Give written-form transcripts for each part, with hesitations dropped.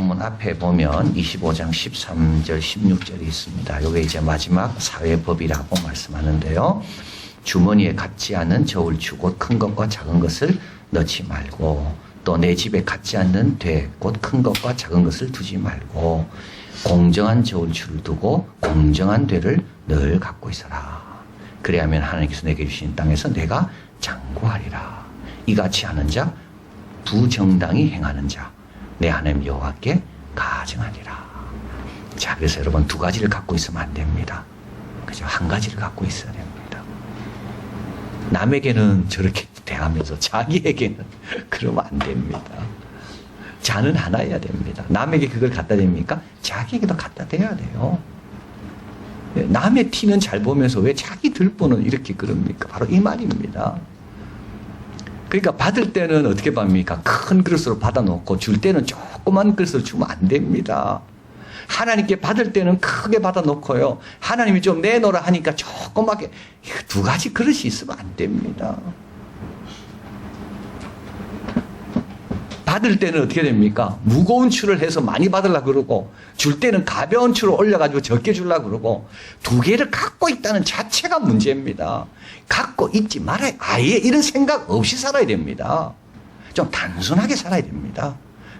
본문 앞에 보면 25장 13절 16절이 있습니다. 요게 이제 마지막 사회법이라고 말씀하는데요. 주머니에 갖지 않은 저울추 곧 큰 것과 작은 것을 넣지 말고, 또 내 집에 갖지 않는 돼 곧 큰 것과 작은 것을 두지 말고, 공정한 저울추를 두고 공정한 되를 늘 갖고 있어라. 그래야면 하나님께서 내게 주신 땅에서 내가 장구하리라. 이같이 하는 자, 부정당히 행하는 자, 내 하나님 여호와께 가증하리라. 자, 그래서 여러분 두 가지를 갖고 있으면 안 됩니다. 그죠? 한 가지를 갖고 있어야 됩니다. 남에게는 저렇게 대하면서 자기에게는 그러면 안 됩니다. 자는 하나여야 됩니다. 남에게 그걸 갖다 댑니까? 자기에게도 갖다 대야 돼요. 남의 티는 잘 보면서 왜 자기 들보는 이렇게 그럽니까? 바로 이 말입니다. 그러니까 받을 때는 어떻게 받습니까? 큰 그릇으로 받아놓고 줄 때는 조그만 그릇으로 주면 안 됩니다. 하나님께 받을 때는 크게 받아놓고요. 하나님이 좀 내놓으라 하니까 조그맣게, 두 가지 그릇이 있으면 안 됩니다. 받을 때는 어떻게 됩니까? 무거운 추를 해서 많이 받으려고 그러고, 줄 때는 가벼운 추를 올려가지고 적게 주려고 그러고, 두 개를 갖고 있다는 자체가 문제입니다. 갖고 있지 말아야, 아예 이런 생각 없이 살아야 됩니다. 좀 단순하게 살아야 됩니다.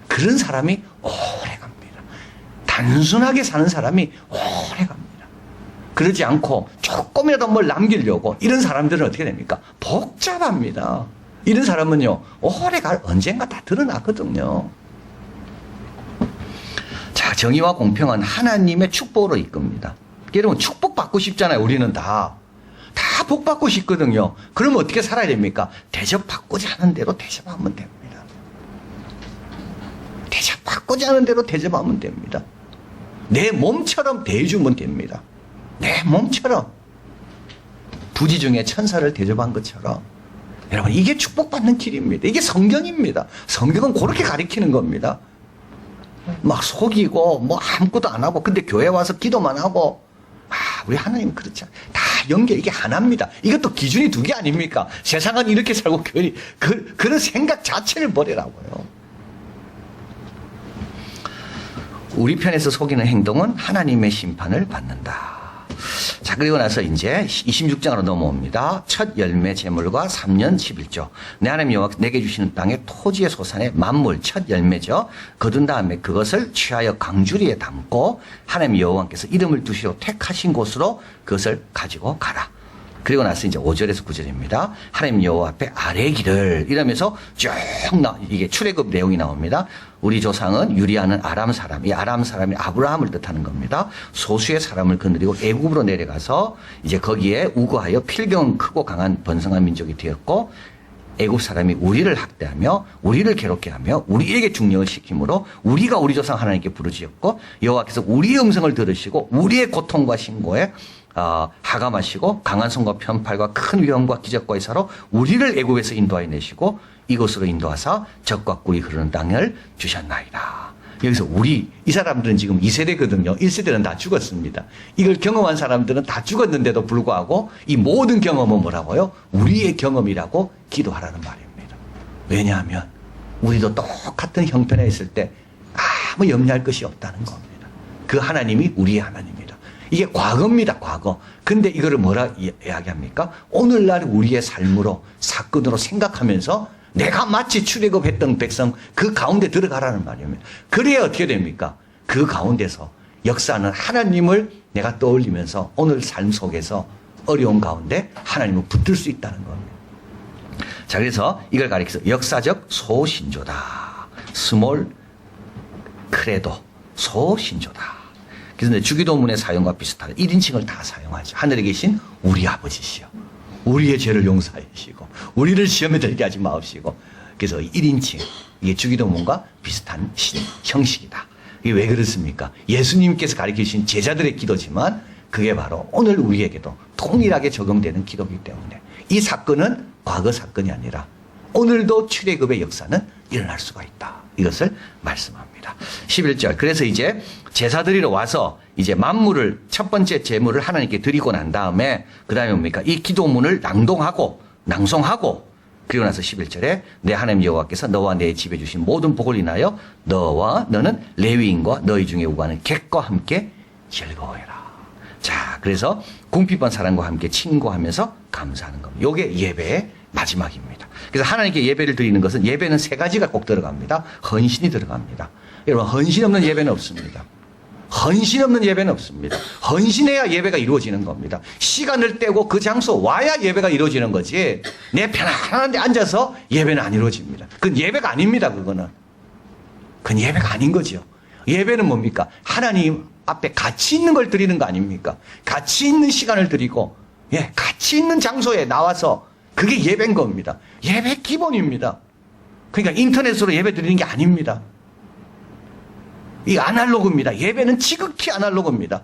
그런 사람이 오래 갑니다. 단순하게 사는 사람이 오래 갑니다. 그러지 않고 조금이라도 뭘 남기려고 이런 사람들은 어떻게 됩니까? 복잡합니다. 이런 사람은요, 오래갈 언젠가 다 드러나거든요. 자, 정의와 공평은 하나님의 축복으로 이끕니다. 여러분, 축복받고 싶잖아요. 우리는 다 복받고 싶거든요. 그러면 어떻게 살아야 됩니까? 대접받고자 하는 대로 대접하면 됩니다. 대접받고자 하는 대로 대접하면 됩니다. 내 몸처럼 대해주면 됩니다. 내 몸처럼. 부지 중에 천사를 대접한 것처럼. 여러분, 이게 축복받는 길입니다. 이게 성경입니다. 성경은 그렇게 가리키는 겁니다. 막 속이고 뭐 아무것도 안 하고, 근데 교회 와서 기도만 하고, 우리 하나님 그렇지 않아요. 다 연결, 이게 하나입니다. 이것도 기준이 두 개 아닙니까? 세상은 이렇게 살고 교회는 그런 생각 자체를 버리라고요. 우리 편에서 속이는 행동은 하나님의 심판을 받는다. 자, 그리고 나서 이제 26장으로 넘어옵니다. 첫 열매 제물과 3년 11조. 내 하나님 여호와 내게 주시는 땅의 토지의 소산의 만물 첫 열매죠. 거둔 다음에 그것을 취하여 강주리에 담고 하나님 여호와께서 이름을 두시러 택하신 곳으로 그것을 가지고 가라. 그리고 나서 이제 5절에서 9절입니다. 하나님 여호와 앞에 아뢰기를 이러면서 쭉 이게 출애굽 내용이 나옵니다. 우리 조상은 유리하는 아람 사람, 이 아람 사람이 아브라함을 뜻하는 겁니다. 소수의 사람을 거느리고 애굽으로 내려가서 이제 거기에 우거하여 필경 크고 강한 번성한 민족이 되었고, 애굽 사람이 우리를 학대하며 우리를 괴롭게 하며 우리에게 중령을 시키므로 우리가 우리 조상 하나님께 부르짖었고, 여호와께서 우리의 음성을 들으시고 우리의 고통과 신고에 하감하시고 강한 손과 편팔과 큰 위험과 기적과 이사로 우리를 애굽에서 인도하여 내시고 이곳으로 인도하사 적과 꿀이 흐르는 땅을 주셨나이다. 여기서 이 사람들은 지금 2세대거든요. 1세대는 다 죽었습니다. 이걸 경험한 사람들은 다 죽었는데도 불구하고 이 모든 경험은 뭐라고요? 우리의 경험이라고 기도하라는 말입니다. 왜냐하면 우리도 똑같은 형편에 있을 때 아무 염려할 것이 없다는 겁니다. 그 하나님이 우리의 하나님입니다. 이게 과거입니다, 과거. 근데 이거를 뭐라 이야기합니까? 오늘날 우리의 삶으로, 사건으로 생각하면서 내가 마치 출애굽했던 백성 그 가운데 들어가라는 말입니다. 그래야 어떻게 됩니까? 그 가운데서 역사는 하나님을 내가 떠올리면서 오늘 삶 속에서 어려운 가운데 하나님을 붙들 수 있다는 겁니다. 자, 그래서 이걸 가리켜서 역사적 소신조다. 스몰 크레도 소신조다. 그래서 주기도문의 사용과 비슷하다. 1인칭을 다 사용하죠. 하늘에 계신 우리 아버지시여, 우리의 죄를 용서해 주시고 우리를 시험에 들게 하지 마옵시고. 그래서 1인칭, 이게 주기도문과 비슷한 형식이다. 이게 왜 그렇습니까? 예수님께서 가르치신 제자들의 기도지만 그게 바로 오늘 우리에게도 동일하게 적용되는 기도이기 때문에 이 사건은 과거 사건이 아니라 오늘도 출애굽의 역사는 일어날 수가 있다. 이것을 말씀합니다. 11절. 그래서 이제 제사드리러 와서 이제 만물을 첫 번째 제물을 하나님께 드리고 난 다음에 그 다음에 뭡니까? 이 기도문을 낭송하고 그리고 나서 11절에 내 하나님 여호와께서 너와 내 집에 주신 모든 복을 인하여 너와 너는 레위인과 너희 중에 우가는 객과 함께 즐거워해라. 자, 그래서 궁핍한 사람과 함께 친구하면서 감사하는 겁니다. 요게 예배의 마지막입니다. 그래서 하나님께 예배를 드리는 것은 예배는 세 가지가 꼭 들어갑니다. 헌신이 들어갑니다. 여러분, 헌신 없는 예배는 없습니다. 헌신 없는 예배는 없습니다. 헌신해야 예배가 이루어지는 겁니다. 시간을 떼고 그 장소 와야 예배가 이루어지는 거지. 내 편안한 데 앉아서 예배는 안 이루어집니다. 그건 예배가 아닙니다. 그건 예배가 아닌 거죠. 예배는 뭡니까? 하나님 앞에 가치 있는 걸 드리는 거 아닙니까? 가치 있는 시간을 드리고, 가치 있는 장소에 나와서 그게 예배인 겁니다. 예배 기본입니다. 그러니까 인터넷으로 예배 드리는 게 아닙니다. 이 아날로그입니다. 예배는 지극히 아날로그입니다.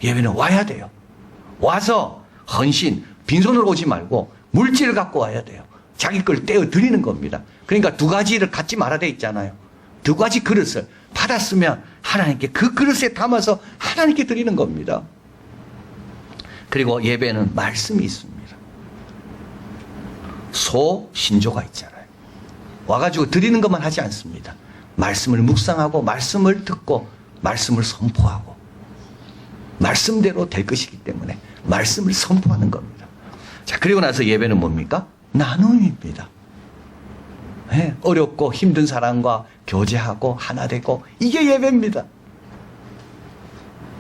예배는 와야 돼요. 와서 헌신, 빈손으로 오지 말고 물질을 갖고 와야 돼요. 자기 걸 떼어 드리는 겁니다. 그러니까 두 가지를 갖지 말아 돼 있잖아요. 두 가지 그릇을 받았으면 하나님께 그 그릇에 담아서 하나님께 드리는 겁니다. 그리고 예배는 말씀이 있습니다. 소신조가 있잖아요. 와가지고 드리는 것만 하지 않습니다. 말씀을 묵상하고 말씀을 듣고 말씀을 선포하고 말씀대로 될 것이기 때문에 말씀을 선포하는 겁니다. 자, 그리고 나서 예배는 뭡니까? 나눔입니다. 어렵고 힘든 사람과 교제하고 하나 되고 이게 예배입니다.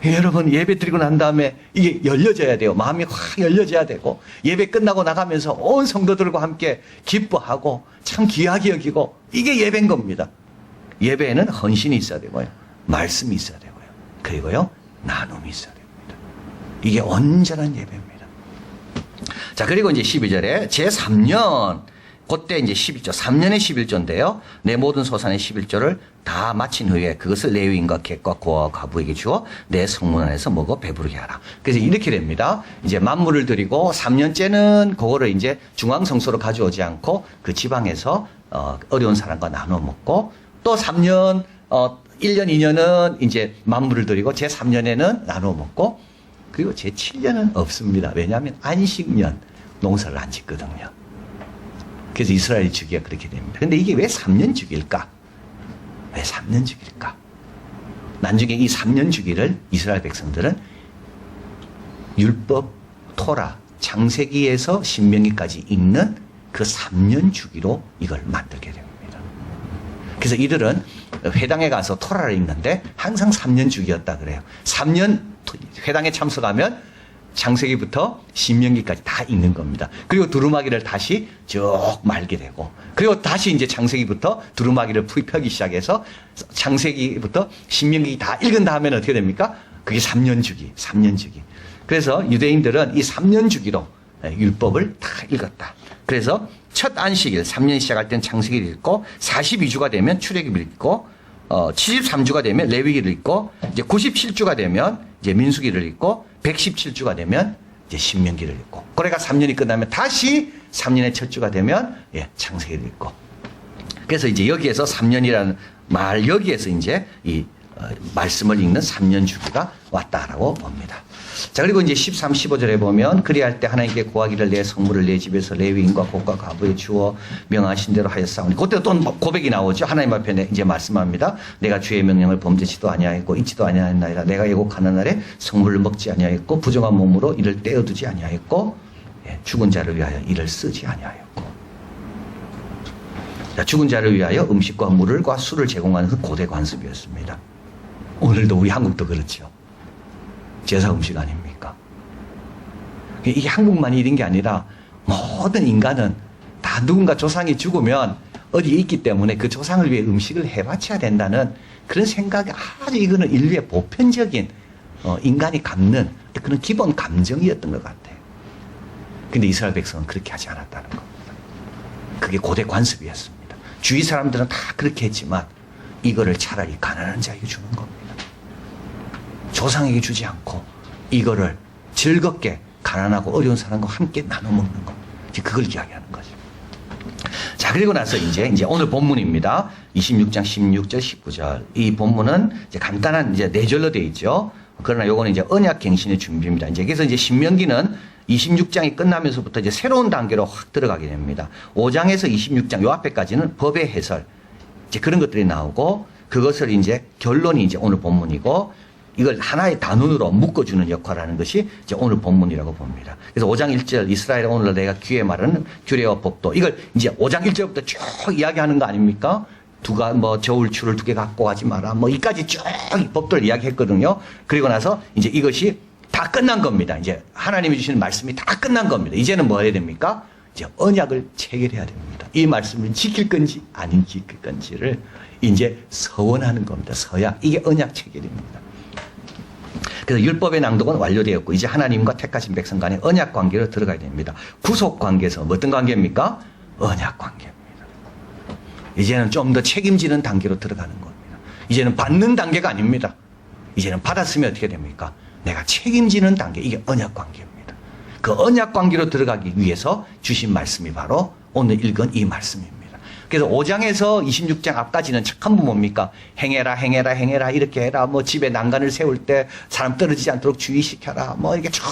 여러분, 예배 드리고 난 다음에 이게 열려져야 돼요. 마음이 확 열려져야 되고 예배 끝나고 나가면서 온 성도들과 함께 기뻐하고 참 귀하게 여기고 이게 예배인 겁니다. 예배에는 헌신이 있어야 되고요. 말씀이 있어야 되고요. 그리고요, 나눔이 있어야 됩니다. 이게 온전한 예배입니다. 자, 그리고 이제 12절에 제3년, 그때 이제 11조, 3년의 11조인데요. 내 모든 소산의 11조를 다 마친 후에 그것을 레위인과 객과 고아와 과부에게 주어 내 성문 안에서 먹어 배부르게 하라. 그래서 이렇게 됩니다. 이제 만물을 드리고 3년째는 그거를 이제 중앙성소로 가져오지 않고 그 지방에서 어려운 사람과 나눠 먹고 또 3년, 1년, 2년은 이제 만물을 드리고 제 3년에는 나눠 먹고 그리고 제 7년은 없습니다. 왜냐하면 안식년 농사를 안 짓거든요. 그래서 이스라엘 주기가 그렇게 됩니다. 근데 이게 왜 3년 주기일까? 왜 3년 주기일까? 나중에 이 3년 주기를 이스라엘 백성들은 율법, 토라, 창세기에서 신명기까지 읽는 그 3년 주기로 이걸 만들게 됩니다. 그래서 이들은 회당에 가서 토라를 읽는데 항상 3년 주기였다 그래요. 3년 회당에 참석하면 창세기부터 신명기까지 다 읽는 겁니다. 그리고 두루마기를 다시 쭉 말게 되고, 그리고 다시 이제 창세기부터 두루마기를 펴기 시작해서 창세기부터 신명기 다 읽은 다음에는 어떻게 됩니까? 그게 3년 주기, 3년 주기. 그래서 유대인들은 이 3년 주기로 율법을 다 읽었다. 그래서 첫 안식일, 3년 시작할 때는 창세기를 읽고, 42주가 되면 출애굽을 읽고, 73주가 되면 레위기를 읽고, 이제 97주가 되면 이제 민수기를 읽고, 117주가 되면 이제 신명기를 읽고, 그래가 3년이 끝나면 다시 3년의 첫 주가 되면 창세기를 읽고. 그래서 이제 여기에서 3년이라는 말, 여기에서 이제 이 말씀을 읽는 3년 주기가 왔다라고 봅니다. 자, 그리고 이제 13, 15절에 보면 그리할 때 하나님께 구하기를 내 성물을 내 집에서 레위인과 곱과 과부에 주어 명하신 대로 하였사오니, 그때 또 고백이 나오죠. 하나님 앞에 이제 말씀합니다. 내가 주의 명령을 범죄치도 아니하였고 잊지도 아니하였나이다. 내가 예곡하는 날에 성물을 먹지 아니하였고 부정한 몸으로 이를 떼어두지 아니하였고 죽은 자를 위하여 이를 쓰지 아니하였고. 자, 죽은 자를 위하여 음식과 물과 술을 제공하는 그 고대 관습이었습니다. 오늘도 우리 한국도 그렇죠. 제사 음식 아닙니까? 이게 한국만 이런 게 아니라 모든 인간은 다 누군가 조상이 죽으면 어디에 있기 때문에 그 조상을 위해 음식을 해바쳐야 된다는 그런 생각이 아주, 이거는 인류의 보편적인 인간이 갖는 그런 기본 감정이었던 것 같아요. 근데 이스라엘 백성은 그렇게 하지 않았다는 겁니다. 그게 고대 관습이었습니다. 주위 사람들은 다 그렇게 했지만 이거를 차라리 가난한 자에게 주는 겁니다. 조상에게 주지 않고 이거를 즐겁게 가난하고 어려운 사람과 함께 나눠 먹는 것. 그걸 이야기하는 거죠. 자, 그리고 나서 이제 오늘 본문입니다. 26장 16절 19절. 이 본문은 이제 간단한 이제 4절로 되어 있죠. 그러나 요거는 이제 언약 갱신의 준비입니다. 이제 그래서 이제 신명기는 26장이 끝나면서부터 이제 새로운 단계로 확 들어가게 됩니다. 5장에서 26장 요 앞에까지는 법의 해설 이제 그런 것들이 나오고 그것을 이제 결론이 이제 오늘 본문이고 이걸 하나의 단원으로 묶어주는 역할을 하는 것이 이제 오늘 본문이라고 봅니다. 그래서 5장 1절 이스라엘아 오늘 내가 귀에 말하는 규례와 법도 이걸 이제 5장 1절부터 쭉 이야기하는 거 아닙니까? 두가 뭐 저울추를 2개 갖고 가지 마라. 뭐 이까지 쭉 이 법들 이야기했거든요. 그리고 나서 이제 이것이 다 끝난 겁니다. 이제 하나님이 주시는 말씀이 다 끝난 겁니다. 이제는 뭐 해야 됩니까? 이제 언약을 체결해야 됩니다. 이 말씀을 지킬 건지 아닌 지킬 건지를 이제 서원하는 겁니다. 서약. 이게 언약 체결입니다. 그래서 율법의 낭독은 완료되었고 이제 하나님과 택하신 백성 간의 언약 관계로 들어가야 됩니다. 구속 관계에서 어떤 관계입니까? 언약 관계입니다. 이제는 좀 더 책임지는 단계로 들어가는 겁니다. 이제는 받는 단계가 아닙니다. 이제는 받았으면 어떻게 됩니까? 내가 책임지는 단계, 이게 언약 관계입니다. 그 언약 관계로 들어가기 위해서 주신 말씀이 바로 오늘 읽은 이 말씀입니다. 그래서 5장에서 26장 앞까지는 착한 부 뭡니까? 행해라, 행해라, 행해라, 이렇게 해라. 뭐 집에 난간을 세울 때 사람 떨어지지 않도록 주의시켜라. 뭐 이렇게 쭉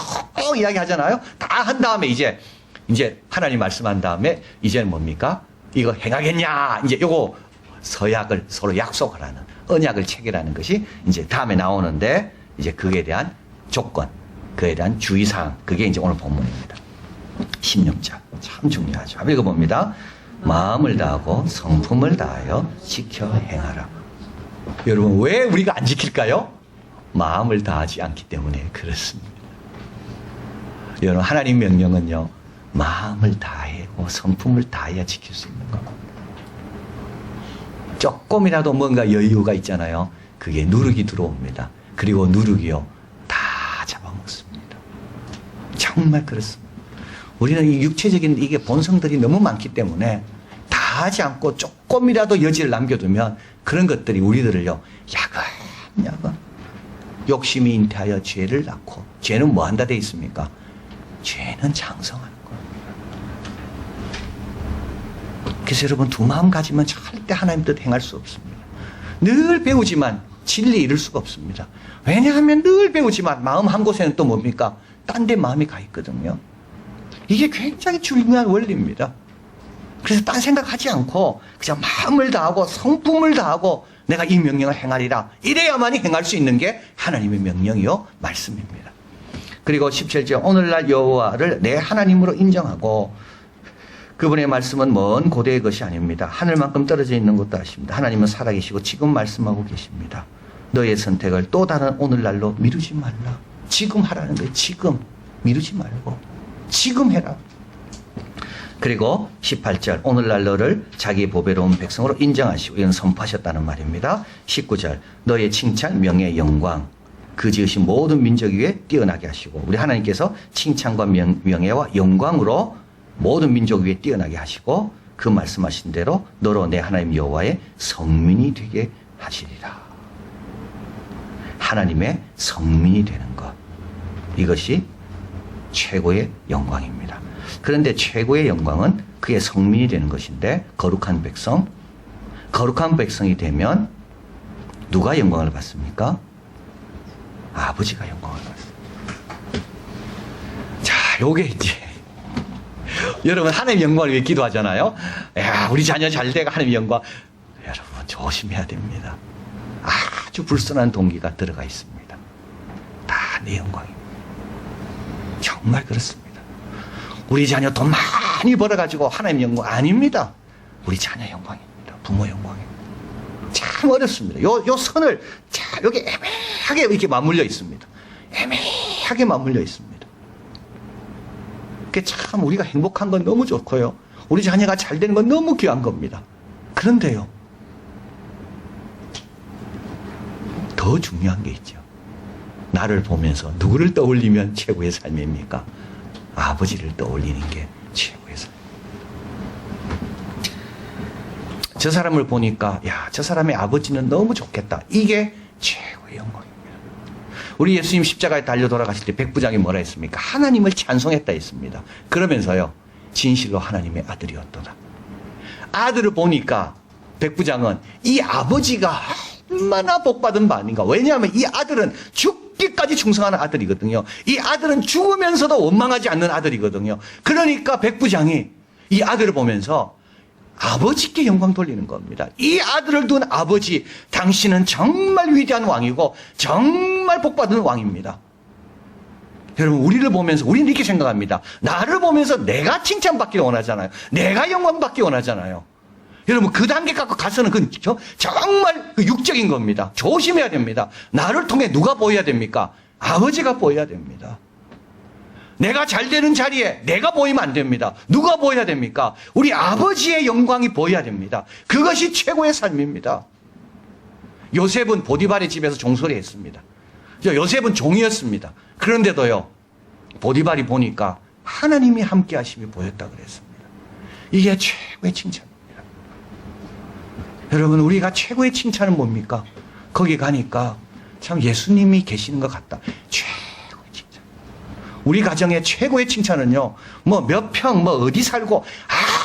이야기 하잖아요. 다 한 다음에 이제 하나님 말씀한 다음에 이제는 뭡니까? 이거 행하겠냐? 이제 요거 서약을 서로 약속하라는 언약을 체결하는 것이 이제 다음에 나오는데 이제 그에 대한 조건, 그에 대한 주의사항, 그게 이제 오늘 본문입니다. 16절. 참 중요하죠. 한번 읽어봅니다. 마음을 다하고 성품을 다하여 지켜 행하라. 여러분, 왜 우리가 안 지킬까요? 마음을 다하지 않기 때문에 그렇습니다. 여러분, 하나님 명령은요, 마음을 다하고 성품을 다해야 지킬 수 있는 겁니다. 조금이라도 뭔가 여유가 있잖아요. 그게 누룩이 들어옵니다. 그리고 누룩이요, 다 잡아먹습니다. 정말 그렇습니다. 우리는 이 육체적인 이게 본성들이 너무 많기 때문에 다 하지 않고 조금이라도 여지를 남겨두면 그런 것들이 우리들을요, 야금야금 욕심이 잉태하여 죄를 낳고, 죄는 뭐 한다 돼 있습니까? 죄는 장성하는 겁니다. 그래서 여러분, 두 마음 가지면 절대 하나님 뜻 행할 수 없습니다. 늘 배우지만 진리 이룰 수가 없습니다. 왜냐하면 늘 배우지만 마음 한 곳에는 또 뭡니까? 딴 데 마음이 가 있거든요. 이게 굉장히 중요한 원리입니다. 그래서 딴 생각하지 않고 그냥 마음을 다하고 성품을 다하고 내가 이 명령을 행하리라. 이래야만이 행할 수 있는 게 하나님의 명령이요, 말씀입니다. 그리고 17절 오늘날 여호와를 내 하나님으로 인정하고 그분의 말씀은 먼 고대의 것이 아닙니다. 하늘만큼 떨어져 있는 것도 아십니다. 하나님은 살아계시고 지금 말씀하고 계십니다. 너의 선택을 또 다른 오늘날로 미루지 말라. 지금 하라는 거예요. 지금. 미루지 말고 지금 해라. 그리고 18절 오늘날 너를 자기 보배로운 백성으로 인정하시고 이건 선포하셨다는 말입니다. 19절 너의 칭찬, 명예, 영광 그 지으신 모든 민족 위에 뛰어나게 하시고 우리 하나님께서 칭찬과 명예와 영광으로 모든 민족 위에 뛰어나게 하시고 그 말씀하신 대로 너로 내 하나님 여호와의 성민이 되게 하시리라. 하나님의 성민이 되는 것, 이것이 최고의 영광입니다. 그런데 최고의 영광은 그의 성민이 되는 것인데 거룩한 백성이 되면 누가 영광을 받습니까? 아버지가 영광을 받습니다. 자, 요게 이제 여러분 하나님 영광을 위해 기도하잖아요. 야, 우리 자녀 잘 돼가 하나님 영광. 여러분 조심해야 됩니다. 아주 불순한 동기가 들어가 있습니다. 다 내 영광입니다. 정말 그렇습니다. 우리 자녀 돈 많이 벌어가지고 하나님 영광 아닙니다. 우리 자녀 영광입니다. 부모 영광입니다. 참 어렵습니다. 요 선을 자 여기 애매하게 이렇게 맞물려 있습니다. 애매하게 맞물려 있습니다. 그게 참 우리가 행복한 건 너무 좋고요. 우리 자녀가 잘 되는 건 너무 귀한 겁니다. 그런데요, 더 중요한 게 있죠. 나를 보면서 누구를 떠올리면 최고의 삶입니까? 아버지를 떠올리는 게 최고의 삶. 저 사람을 보니까 야, 저 사람의 아버지는 너무 좋겠다. 이게 최고의 영광입니다. 우리 예수님 십자가에 달려 돌아가실 때 백부장이 뭐라 했습니까? 하나님을 찬송했다 했습니다. 그러면서요, 진실로 하나님의 아들이었도다. 아들을 보니까 백부장은 이 아버지가 얼마나 복받은 바 아닌가. 왜냐하면 이 아들은 죽기까지 끝까지 충성하는 아들이거든요. 이 아들은 죽으면서도 원망하지 않는 아들이거든요. 그러니까 백부장이 이 아들을 보면서 아버지께 영광 돌리는 겁니다. 이 아들을 둔 아버지, 당신은 정말 위대한 왕이고 정말 복받은 왕입니다. 여러분, 우리를 보면서 우리는 이렇게 생각합니다. 나를 보면서 내가 칭찬받기를 원하잖아요. 내가 영광받기 원하잖아요. 여러분, 그 단계 갖고 가서는 그건 정말 육적인 겁니다. 조심해야 됩니다. 나를 통해 누가 보여야 됩니까? 아버지가 보여야 됩니다. 내가 잘 되는 자리에 내가 보이면 안 됩니다. 누가 보여야 됩니까? 우리 아버지의 영광이 보여야 됩니다. 그것이 최고의 삶입니다. 요셉은 보디발의 집에서 종소리 했습니다. 요셉은 종이었습니다. 그런데도요, 보디발이 보니까 하나님이 함께 하심이 보였다 그랬습니다. 이게 최고의 칭찬입니다. 여러분, 우리가 최고의 칭찬은 뭡니까? 거기 가니까 참 예수님이 계시는 것 같다. 최고의 칭찬. 우리 가정의 최고의 칭찬은요, 뭐 몇 평, 뭐 어디 살고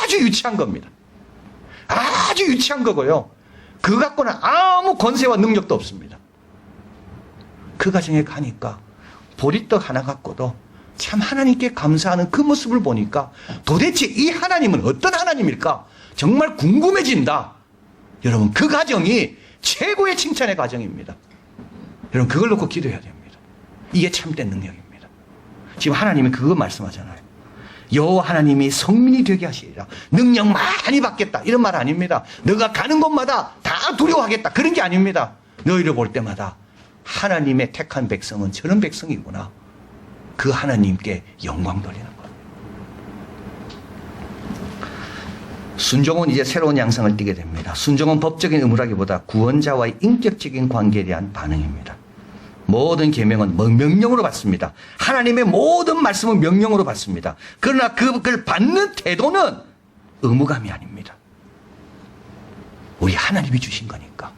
아주 유치한 겁니다. 아주 유치한 거고요. 그 갖고는 아무 권세와 능력도 없습니다. 그 가정에 가니까 보리떡 하나 갖고도 참 하나님께 감사하는 그 모습을 보니까 도대체 이 하나님은 어떤 하나님일까? 정말 궁금해진다. 여러분, 그 가정이 최고의 칭찬의 가정입니다. 여러분, 그걸 놓고 기도해야 됩니다. 이게 참된 능력입니다. 지금 하나님이 그거 말씀하잖아요. 여호와 하나님이 성민이 되게 하시리라. 능력 많이 받겠다. 이런 말 아닙니다. 너가 가는 곳마다 다 두려워하겠다. 그런 게 아닙니다. 너희를 볼 때마다 하나님의 택한 백성은 저런 백성이구나. 그 하나님께 영광 돌리는 겁니다. 순종은 이제 새로운 양상을 띠게 됩니다. 순종은 법적인 의무라기보다 구원자와의 인격적인 관계에 대한 반응입니다. 모든 계명은 명령으로 받습니다. 하나님의 모든 말씀은 명령으로 받습니다. 그러나 그걸 받는 태도는 의무감이 아닙니다. 우리 하나님이 주신 거니까,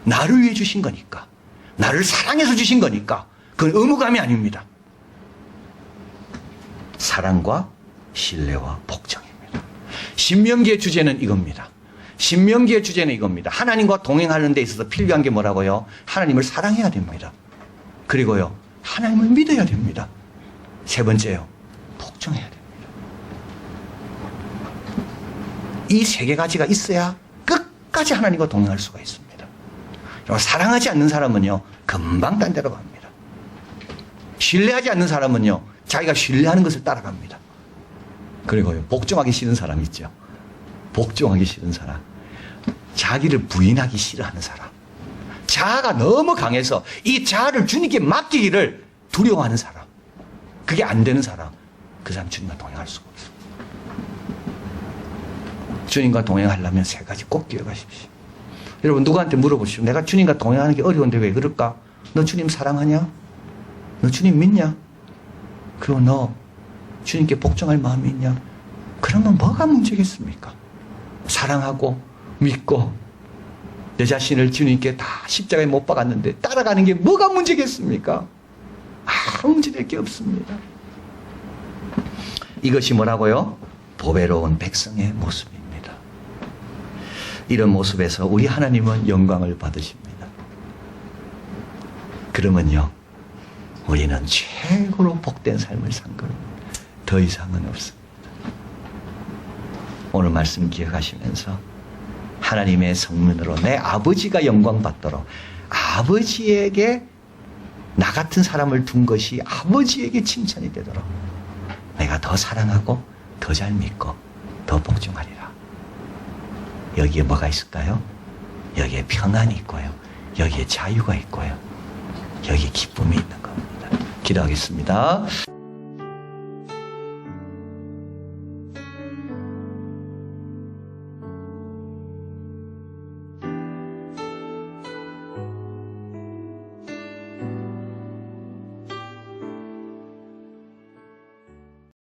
나를 위해 주신 거니까, 나를 사랑해서 주신 거니까 그건 의무감이 아닙니다. 사랑과 신뢰와 복종입니다. 신명기의 주제는 이겁니다. 신명기의 주제는 이겁니다. 하나님과 동행하는 데 있어서 필요한 게 뭐라고요? 하나님을 사랑해야 됩니다. 그리고요, 하나님을 믿어야 됩니다. 세 번째요, 복종해야 됩니다. 이 세 가지가 있어야 끝까지 하나님과 동행할 수가 있습니다. 사랑하지 않는 사람은요, 금방 딴 데로 갑니다. 신뢰하지 않는 사람은요, 자기가 신뢰하는 것을 따라갑니다. 그리고요, 복종하기 싫은 사람 있죠. 복종하기 싫은 사람. 자기를 부인하기 싫어하는 사람. 자아가 너무 강해서 이 자아를 주님께 맡기기를 두려워하는 사람. 그게 안 되는 사람. 그 사람 주님과 동행할 수가 없어요. 주님과 동행하려면 세 가지 꼭 기억하십시오. 여러분, 누구한테 물어보시오. 내가 주님과 동행하는 게 어려운데 왜 그럴까? 너 주님 사랑하냐? 너 주님 믿냐? 그리고 너 주님께 복종할 마음이 있냐? 그러면 뭐가 문제겠습니까? 사랑하고 믿고 내 자신을 주님께 다 십자가에 못 박았는데 따라가는 게 뭐가 문제겠습니까? 아무 문제될 게 없습니다. 이것이 뭐라고요? 보배로운 백성의 모습입니다. 이런 모습에서 우리 하나님은 영광을 받으십니다. 그러면요, 우리는 최고로 복된 삶을 산 겁니다. 더 이상은 없습니다. 오늘 말씀 기억하시면서 하나님의 성문으로 내 아버지가 영광 받도록, 아버지에게 나 같은 사람을 둔 것이 아버지에게 칭찬이 되도록 내가 더 사랑하고 더 잘 믿고 더 복종하리라. 여기에 뭐가 있을까요? 여기에 평안이 있고요, 여기에 자유가 있고요, 여기에 기쁨이 있는 겁니다. 기도하겠습니다.